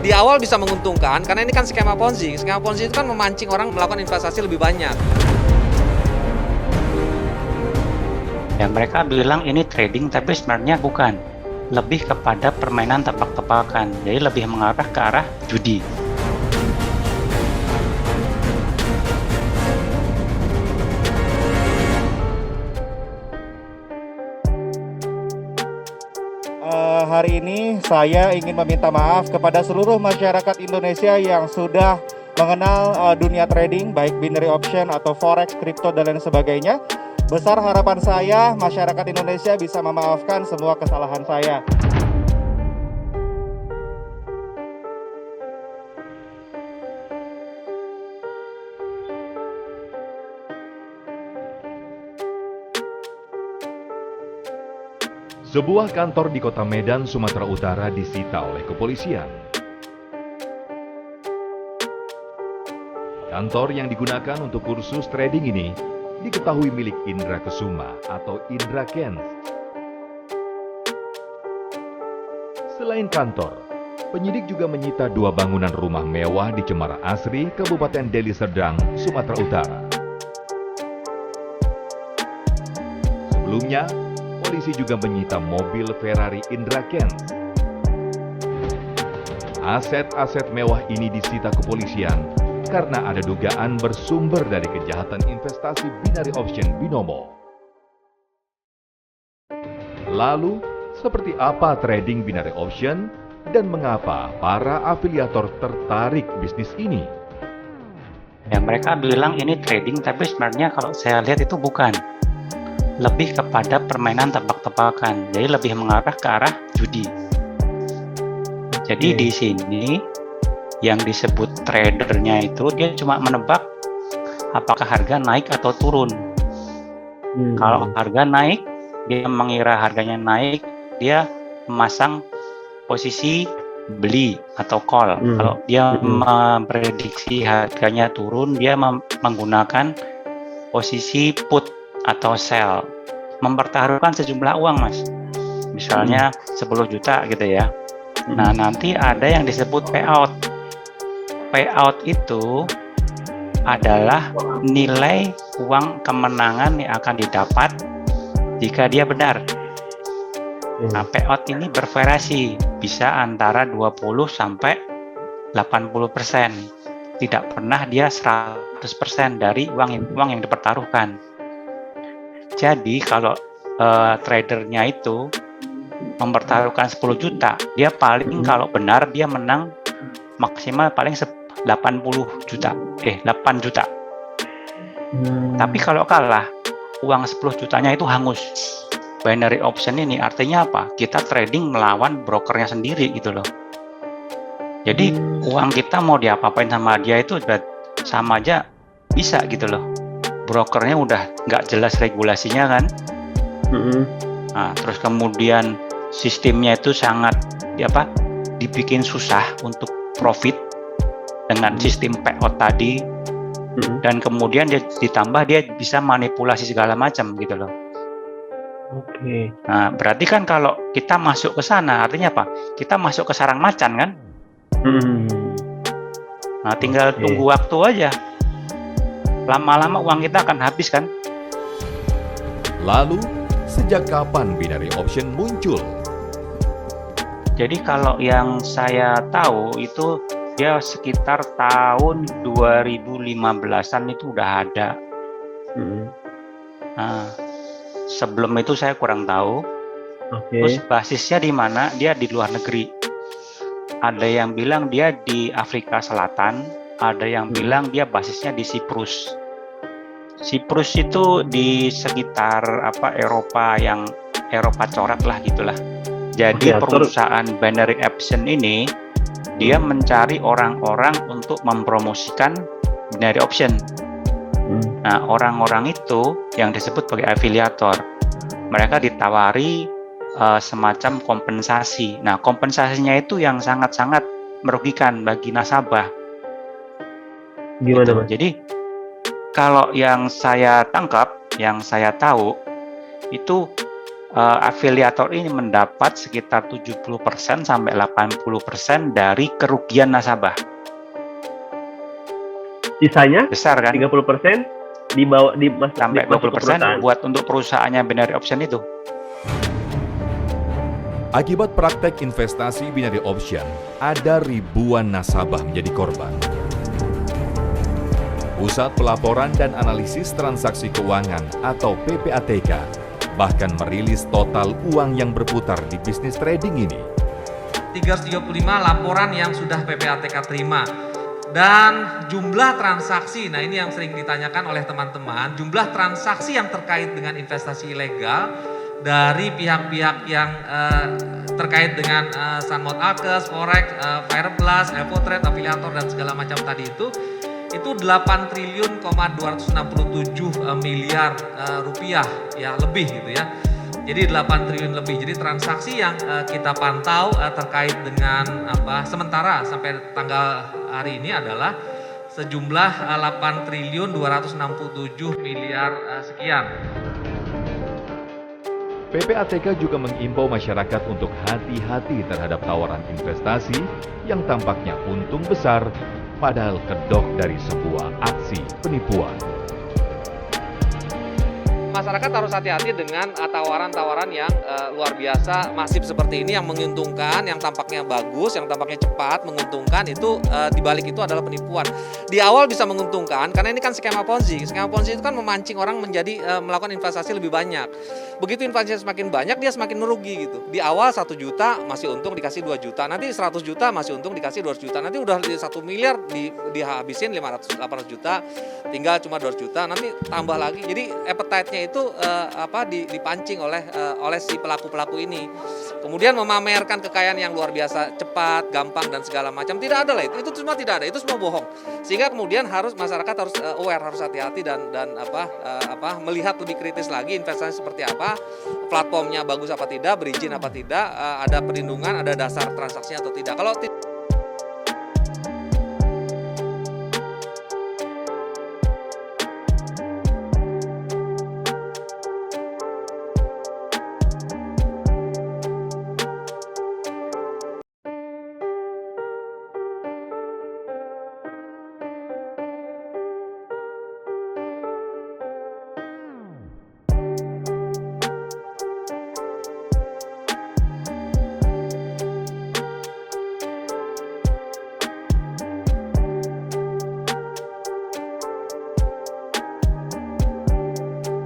Di awal bisa menguntungkan karena ini kan skema Ponzi. Skema Ponzi itu kan memancing orang melakukan investasi lebih banyak. Ya, mereka bilang ini trading, tapi sebenarnya bukan. Lebih kepada permainan tebak-tebakan. Jadi lebih mengarah ke arah judi. Hari ini saya ingin meminta maaf kepada seluruh masyarakat Indonesia yang sudah mengenal dunia trading, baik binary option atau forex, kripto, dan lain sebagainya. Besar harapan saya masyarakat Indonesia bisa memaafkan semua kesalahan saya. Sebuah kantor di kota Medan, Sumatera Utara disita oleh kepolisian. Kantor yang digunakan untuk kursus trading ini diketahui milik Indra Kesuma atau Indra Kents. Selain kantor, penyidik juga menyita 2 bangunan rumah mewah di Cemara Asri, Kabupaten Deli Serdang, Sumatera Utara. Sebelumnya, polisi juga menyita mobil Ferrari Indra Kents. Aset-aset mewah ini disita kepolisian karena ada dugaan bersumber dari kejahatan investasi binary option binomo. Lalu, seperti apa trading binary option dan mengapa para afiliator tertarik bisnis ini? Ya, mereka bilang ini trading, tapi sebenarnya kalau saya lihat itu bukan. Lebih kepada permainan tebak-tebakan, jadi lebih mengarah ke arah judi. Jadi di sini yang disebut tradernya itu dia cuma menebak apakah harga naik atau turun. Kalau harga naik, dia mengira harganya naik, dia memasang posisi beli atau call. Kalau dia memprediksi harganya turun, dia menggunakan posisi put atau sell, mempertaruhkan sejumlah uang, Mas. Misalnya 10 juta gitu ya. Nah, nanti ada yang disebut payout. Payout itu adalah nilai uang kemenangan yang akan didapat jika dia benar. Nah, payout ini bervariasi, bisa antara 20 sampai 80%. Tidak pernah dia 100% dari uang yang dipertaruhkan. Jadi kalau tradernya itu mempertaruhkan 10 juta, dia paling kalau benar dia menang maksimal paling 80 juta. 8 juta. Tapi kalau kalah, uang 10 jutanya itu hangus. Binary option ini artinya apa? Kita trading melawan brokernya sendiri gitu loh. Jadi uang kita mau diapa-apain sama dia itu sama aja bisa gitu loh. Brokernya udah nggak jelas regulasinya kan. Nah, terus kemudian sistemnya itu sangat dibikin susah untuk profit dengan sistem payout tadi. Dan kemudian ditambah dia bisa manipulasi segala macam gitu loh. Nah, berarti kan kalau kita masuk ke sana artinya apa? Kita masuk ke sarang macan kan? Nah, tinggal tunggu waktu aja. Lama-lama uang kita akan habis kan? Lalu, sejak kapan binary option muncul? Jadi kalau yang saya tahu itu dia sekitar tahun 2015-an itu udah ada. Nah, sebelum itu saya kurang tahu. Terus basisnya di mana? Dia di luar negeri. Ada yang bilang dia di Afrika Selatan, ada yang bilang dia basisnya di Siprus. Siprus itu di sekitar Eropa coret lah gitulah. Jadi perusahaan binary option ini dia mencari orang-orang untuk mempromosikan binary option. Nah, orang-orang itu yang disebut sebagai afiliator. Mereka ditawari semacam kompensasi. Nah, kompensasinya itu yang sangat-sangat merugikan bagi nasabah. Gimana, Mas? Jadi kalau yang saya tangkap, yang saya tahu itu afiliator ini mendapat sekitar 70% sampai 80% dari kerugian nasabah. Sisanya Besar kan? 30% Sampai 20% buat untuk perusahaannya binary option itu. Akibat praktek investasi binary option, ada ribuan nasabah menjadi korban. Pusat Pelaporan dan Analisis Transaksi Keuangan atau PPATK bahkan merilis total uang yang berputar di bisnis trading ini. 335 laporan yang sudah PPATK terima. Dan jumlah transaksi, nah ini yang sering ditanyakan oleh teman-teman, jumlah transaksi yang terkait dengan investasi ilegal dari pihak-pihak yang terkait dengan Sunmode Alkes, Forex, Fireblast, Evotrade, afiliator dan segala macam tadi itu 8 triliun 267 miliar rupiah ya lebih gitu ya. Jadi 8 triliun lebih. Jadi transaksi yang kita pantau terkait dengan sementara sampai tanggal hari ini adalah sejumlah 8 triliun 267 miliar sekian. PPATK juga mengimbau masyarakat untuk hati-hati terhadap tawaran investasi yang tampaknya untung besar padahal kedok dari sebuah aksi penipuan. Masyarakat harus hati-hati dengan tawaran-tawaran yang luar biasa, masif seperti ini yang menguntungkan, yang tampaknya bagus, yang tampaknya cepat, menguntungkan, itu di balik itu adalah penipuan. Di awal bisa menguntungkan karena ini kan skema Ponzi. Skema Ponzi itu kan memancing orang menjadi melakukan investasi lebih banyak. Begitu investasi semakin banyak, dia semakin merugi gitu. Di awal 1 juta masih untung dikasih 2 juta, nanti 100 juta masih untung dikasih 200 juta, nanti udah 1 miliar dihabisin 500-800 juta, tinggal cuma 200 juta, nanti tambah lagi. Jadi appetite-nya itu dipancing oleh si pelaku-pelaku ini. Kemudian memamerkan kekayaan yang luar biasa, cepat, gampang dan segala macam. Tidak ada lah itu semua tidak ada, itu semua bohong. Sehingga kemudian masyarakat harus aware, harus hati-hati dan melihat lebih kritis lagi investasi seperti apa, platformnya bagus apa tidak, berizin apa tidak, ada perlindungan, ada dasar transaksinya atau tidak. Kalau